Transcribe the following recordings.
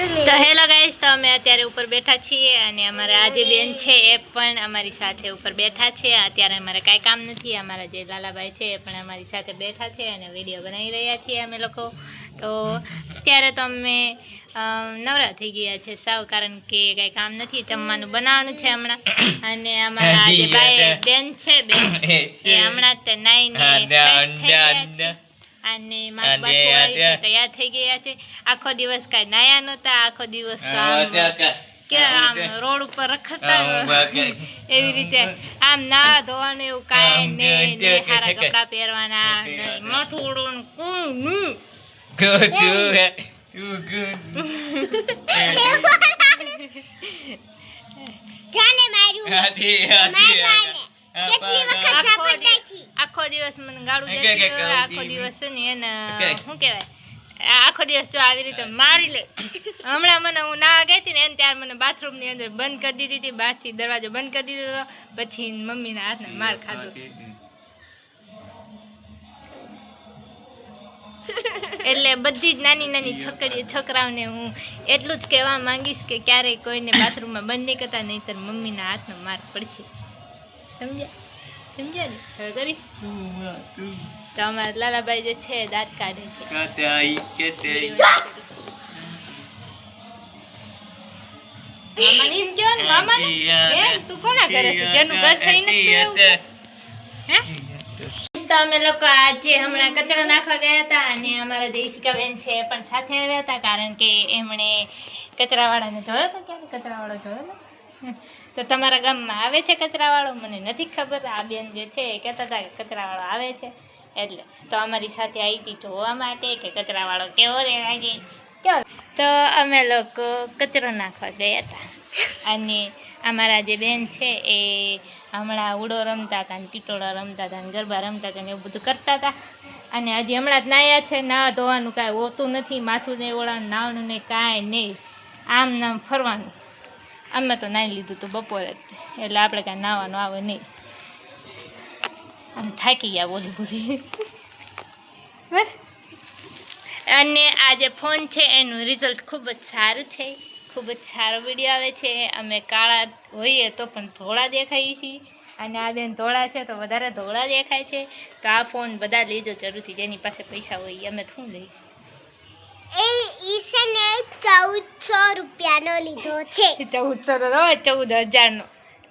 તો hello guys, તો અમે અત્યારે ઉપર બેઠા છીએ અને અમારા આજે બેન છે એ પણ અમારી સાથે ઉપર બેઠા છે. અત્યારે અમારે કાંઈ કામ નથી. અમારા જે લાલાભાઈ છે એ પણ અમારી સાથે બેઠા છે અને વિડીયો બનાવી રહ્યા છીએ અમે લોકો. તો અત્યારે તો અમે નવરા થઈ ગયા છે સાવ, કારણ કે કાંઈ કામ નથી, જમવાનું બનાવવાનું છે હમણાં. અને અમારા જે ભાઈ બેન છે એ હમણાં જ નાઈને ફ્રેશ થઈ ગયા છે અને તૈયાર થઈ ગયા છે. આખો દિવસ કાંઈ નાયા નહોતા, આખો દિવસ તો આમ રોડ ઉપર રખડતા એવી રીતે આમ ના ધોવાનું એવું કાંઈ નહીં, ને સારા કપડા પહેરવાના, માથું ઓળવાનું આખો દિવસ મને ગાળું દેતી હોય. આખો દિવસ છે ને એને શું કહેવાય, આખો દિવસ જો આવી રીતે મારી લે. હમણાં મને હું નાવા ગઈ હતી ને એને ત્યારે મને બાથરૂમની અંદર બંધ કરી દીધી હતી, બહારથી દરવાજો બંધ કરી દીધો હતો. પછી મમ્મીના હાથને માર ખાધો. એટલે બધી જ નાની નાની છોકરાઓને હું એટલું જ કહેવા માંગીશ કે ક્યારેય કોઈને બાથરૂમમાં બંધ નહીં કરતા, નહીંતર મમ્મીના હાથનો માર પડશે. સમજ્યા? સમજ્યા ને? હવે કરી તો અમારા લાલાભાઈ જે છે દાંત કાઢે છે. મામાને એમ કહો ને, મામાને કેમ તું કોના ઘરે છે, જેનું ઘર છે એને હે? તો અમે લોકો આજે હમણાં કચરો નાખવા ગયા હતા અને અમારા જે ઈશિકાબેન છે એ પણ સાથે આવ્યા હતા, કારણ કે એમણે કચરાવાળાને જોયો હતો. ક્યારે કચરાવાળો જોયો ને? તો તમારા ગામમાં આવે છે કચરાવાળો? મને નથી ખબર. આ બેન જે છે એ કહેતા હતા કે કચરાવાળો આવે છે, એટલે તો અમારી સાથે આવી હતી જોવા માટે કે કચરાવાળો કેવો રહેવાય છે. તો અમે લોકો કચરો નાખવા ગયા હતા અને અમારા જે બેન છે એ હમણાં ઉડો રમતા હતા ને ટીટોળો રમતા હતા ને ગરબા રમતા હતા ને એવું બધું કરતા હતા. અને હજી હમણાં જ નાહ્યા છે. ના ધોવાનું કાંઈ હોતું નથી, માથું નહીં ઓળવાનું, નાવાનું નહીં, કાંઈ નહીં, આમ નામ ફરવાનું. અમે તો નાહી લીધું હતું બપોરે જ, એટલે આપણે કાંઈ નાહવાનું આવે નહીં. આમ થાકી ગયા બોલી બોલી બસ. અને આ જે ફોન છે એનું રિઝલ્ટ ખૂબ જ સારું છે, ખૂબ જ સારો વિડીયો આવે છે. અમે કાળા હોઈએ તો પણ ધોળા દેખાઈએ છીએ અને આ બેન ધોળા છે તો વધારે ધોળા દેખાય છે. તો આ ફોન બધા લેજો જરૂરથી, જેની પાસે પૈસા હોય. અમે શું લઈએ? 1400 રૂપિયાનો લીધો છે.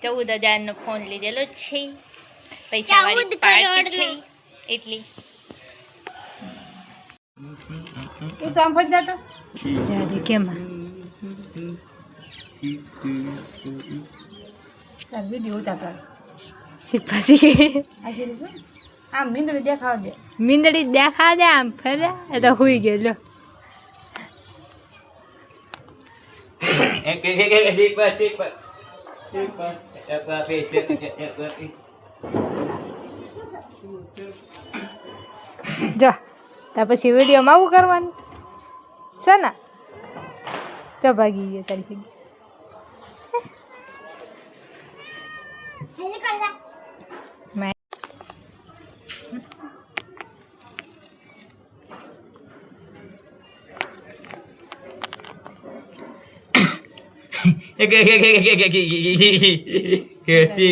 14,000નો ફોન લીધેલો છે. પૈસા વાળી પાર્ટી છે એટલી. એ સાંભળ જાતો કેમ વિડીયો ઉતાર પછી આમ મીંદડી દેખાવ દે, મીંદડી દેખા દે. આમ ફરે તો હુઈ ગયો. જો ત્યાર પછી વિડીયોમાં આવું કરવાનું છે ને? તો ભાગી ગયો તારી. कैसी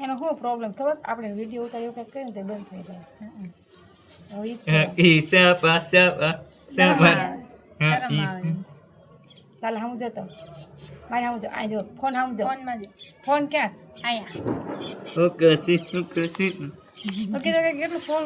એનો શું પ્રોબ્લેમ ખબર? આપણે વિડીયો ઉતાર્યો કંઈક કરીને તે બંધ થઈ જાય. ચાલ હું જતો મારે હું આ જો ફોન હું જો ફોનમાં જ ફોન ક્યાં છે? અહીંયા कैसी કેટલું ફોન